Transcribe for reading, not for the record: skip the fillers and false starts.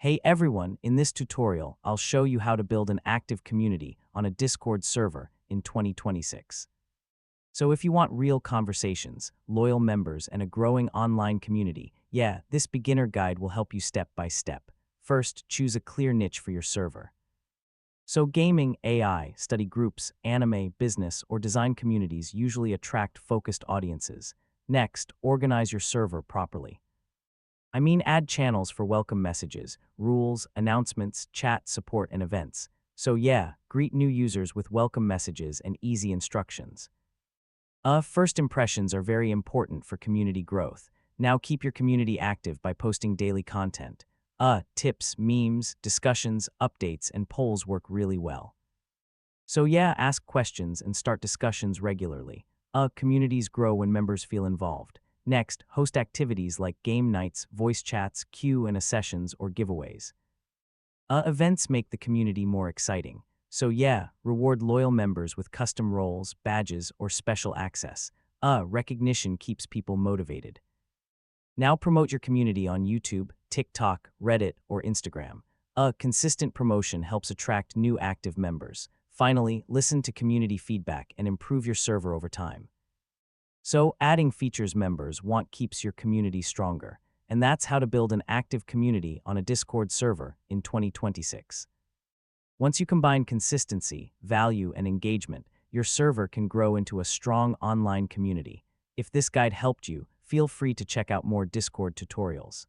Hey everyone, in this tutorial, I'll show you how to build an active community on a Discord server in 2026. So if you want real conversations, loyal members, and a growing online community, this beginner guide will help you step by step. First, choose a clear niche for your server. So gaming, AI, study groups, anime, business, or design communities usually attract focused audiences. Next, organize your server properly. Add channels for welcome messages, rules, announcements, chat, support, and events. So greet new users with welcome messages and easy instructions. First impressions are very important for community growth. Now keep your community active by posting daily content. Tips, memes, discussions, updates, and polls work really well. So ask questions and start discussions regularly. Communities grow when members feel involved. Next, host activities like game nights, voice chats, Q&A sessions, or giveaways. Events make the community more exciting. So reward loyal members with custom roles, badges, or special access. Recognition keeps people motivated. Now promote your community on YouTube, TikTok, Reddit, or Instagram. Consistent promotion helps attract new active members. Finally, listen to community feedback and improve your server over time. So, adding features members want keeps your community stronger, and that's how to build an active community on a Discord server in 2026. Once you combine consistency, value, and engagement, your server can grow into a strong online community. If this guide helped you, feel free to check out more Discord tutorials.